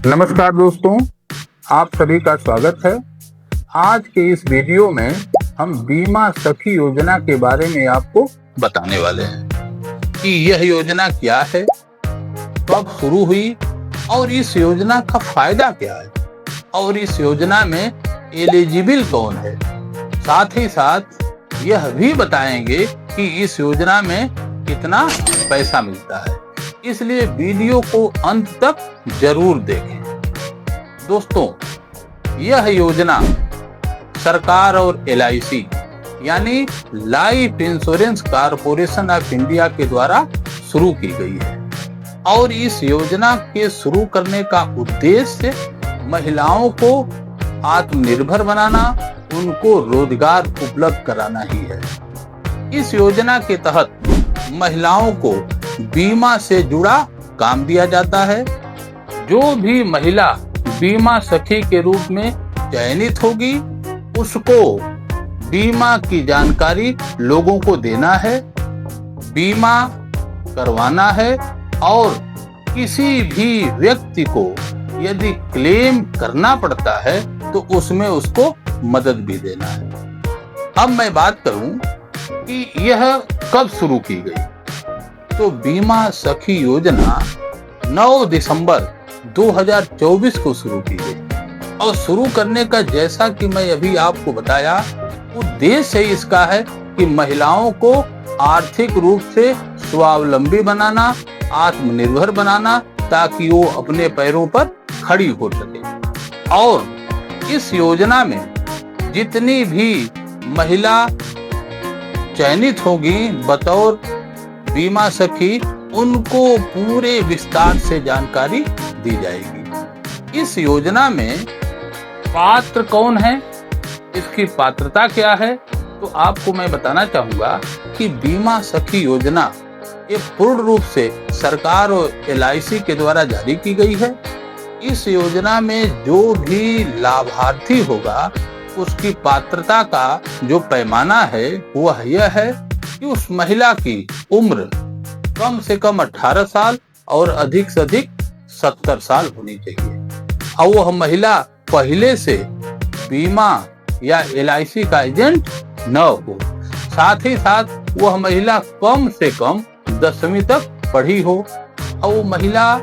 नमस्कार दोस्तों, आप सभी का स्वागत है। आज के इस वीडियो में हम बीमा सखी योजना के बारे में आपको बताने वाले हैं कि यह योजना क्या है, कब शुरू हुई और इस योजना का फायदा क्या है और इस योजना में एलिजिबल कौन है। साथ ही साथ यह भी बताएंगे कि इस योजना में कितना पैसा मिलता है, इसलिए वीडियो को अंत तक जरूर देखें। दोस्तों, यह योजना सरकार और LIC यानी life insurance corporation of India के द्वारा शुरू की गई है और इस योजना के शुरू करने का उद्देश्य महिलाओं को आत्मनिर्भर बनाना, उनको रोजगार उपलब्ध कराना ही है। इस योजना के तहत महिलाओं को बीमा से जुड़ा काम दिया जाता है। जो भी महिला बीमा सखी के रूप में चयनित होगी, उसको बीमा की जानकारी लोगों को देना है, बीमा करवाना है और किसी भी व्यक्ति को यदि क्लेम करना पड़ता है तो उसमें उसको मदद भी देना है। अब मैं बात करूं कि यह कब शुरू की गई, तो बीमा सखी योजना 9 दिसंबर 2024 को शुरू की गई और शुरू करने का, जैसा कि मैं अभी आपको बताया, उद्देश्य इसका है कि महिलाओं को आर्थिक रूप से स्वावलंबी बनाना, आत्मनिर्भर बनाना, ताकि वो अपने पैरों पर खड़ी हो सके। और इस योजना में जितनी भी महिला चयनित होगी बतौर बीमा सखी, उनको पूरे विस्तार से जानकारी दी जाएगी। इस योजना में पात्र कौन है, इसकी पात्रता क्या है, तो आपको मैं बताना चाहूंगा कि बीमा सखी योजना ये पूर्ण रूप से सरकार और LIC के द्वारा जारी की गई है। इस योजना में जो भी लाभार्थी होगा, उसकी पात्रता का जो पैमाना है वह यह है कि उस महिला की उम्र कम से कम 18 साल और अधिक से अधिक 70 साल होनी चाहिए और वह महिला पहले से बीमा या LIC का एजेंट न हो। साथ ही साथ वह महिला कम से कम 10वीं तक पढ़ी हो और वो महिला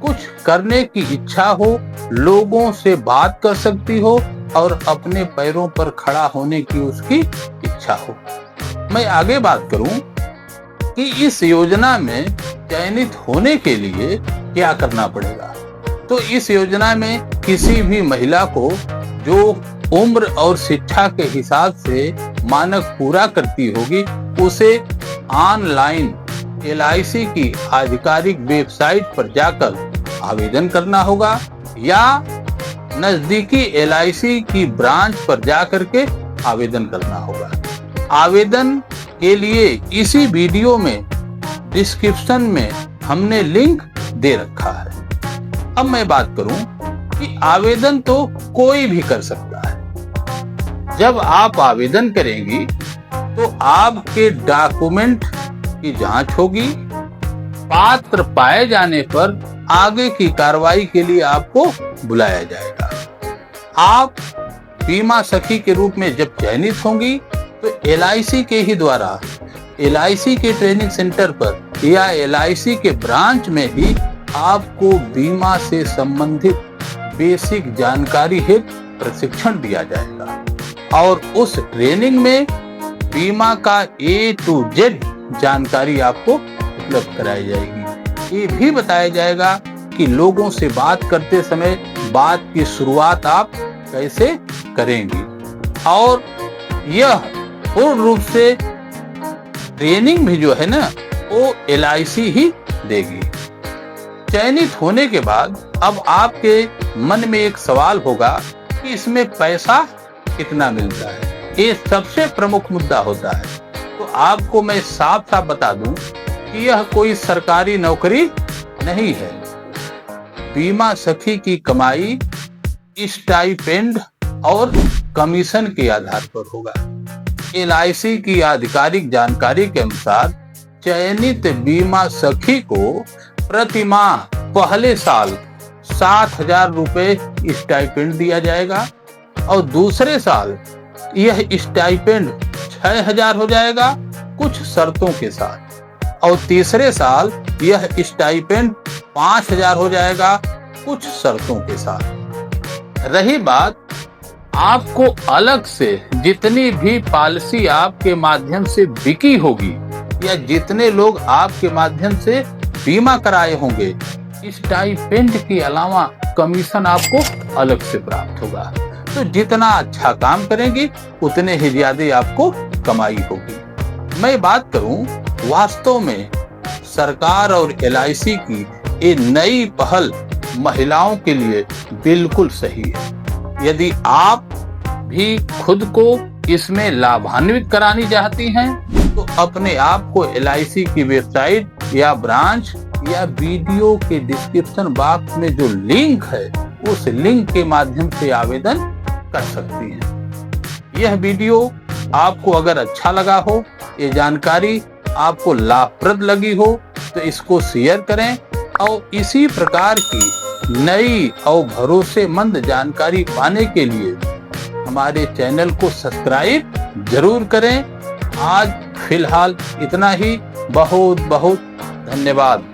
कुछ करने की इच्छा हो, लोगों से बात कर सकती हो और अपने पैरों पर खड़ा होने की उसकी इच्छा हो। मैं आगे बात करूं कि इस योजना में चयनित होने के लिए क्या करना पड़ेगा, तो इस योजना में किसी भी महिला को जो उम्र और शिक्षा के हिसाब से मानक पूरा करती होगी, उसे ऑनलाइन LIC की आधिकारिक वेबसाइट पर जाकर आवेदन करना होगा या नजदीकी LIC की ब्रांच पर जाकर के आवेदन करना होगा। आवेदन के लिए इसी वीडियो में डिस्क्रिप्शन में हमने लिंक दे रखा है। अब मैं बात करूं कि आवेदन तो कोई भी कर सकता है। जब आप आवेदन करेंगी तो आपके डॉक्यूमेंट की जांच होगी। पात्र पाए जाने पर आगे की कार्रवाई के लिए आपको बुलाया जाएगा। आप बीमा सखी के रूप में जब चयनित होंगी तो LIC के ही द्वारा LIC के ट्रेनिंग सेंटर पर या LIC के ब्रांच में ही आपको बीमा से संबंधित बेसिक जानकारी हेतु प्रशिक्षण दिया जाएगा और उस ट्रेनिंग में बीमा का A to Z जानकारी आपको उपलब्ध कराई जाएगी। ये भी बताया जाएगा कि लोगों से बात करते समय बात की शुरुआत आप कैसे करेंगी और यह पूर्ण रूप से ट्रेनिंग भी जो है ना वो LIC ही देगी। चयनित होने के बाद अब आपके मन में एक सवाल होगा कि इसमें पैसा कितना मिलता है। ये सबसे प्रमुख मुद्दा होता है। तो आपको मैं साफ साफ बता दूं कि यह कोई सरकारी नौकरी नहीं है। बीमा सखी की कमाई स्टाइपेंड और कमीशन के आधार पर होगा। LIC की आधिकारिक जानकारी के अनुसार चयनित बीमा सखी को प्रति माह पहले साल 7,000 रुपए स्टाइपेंड दिया जाएगा और दूसरे साल यह स्टाइपेंड 6,000 हो जाएगा कुछ शर्तों के साथ और तीसरे साल यह स्टाइपेंड 5,000 हो जाएगा कुछ शर्तों के साथ। रही बात आपको अलग से जितनी भी पॉलिसी आपके माध्यम से बिकी होगी या जितने लोग आपके माध्यम से बीमा कराए होंगे, स्टाइपेंड के अलावा कमीशन आपको अलग से प्राप्त होगा। तो जितना अच्छा काम करेंगे उतने ही ज्यादा आपको कमाई होगी। मैं बात करूं, वास्तव में सरकार और LIC की ये नई पहल महिलाओं के लिए बिल्कुल सही है। यदि आप भी खुद को इसमें लाभान्वित करानी चाहती हैं तो अपने आप को LIC की वेबसाइट या ब्रांच या वीडियो के डिस्क्रिप्शन बॉक्स में जो लिंक है उस लिंक के माध्यम से आवेदन कर सकती हैं। यह वीडियो आपको अगर अच्छा लगा हो, ये जानकारी आपको लाभप्रद लगी हो तो इसको शेयर करें और इसी प्रकार की नई और भरोसेमंद जानकारी पाने के लिए हमारे चैनल को सब्सक्राइब जरूर करें। आज फिलहाल इतना ही। बहुत बहुत धन्यवाद।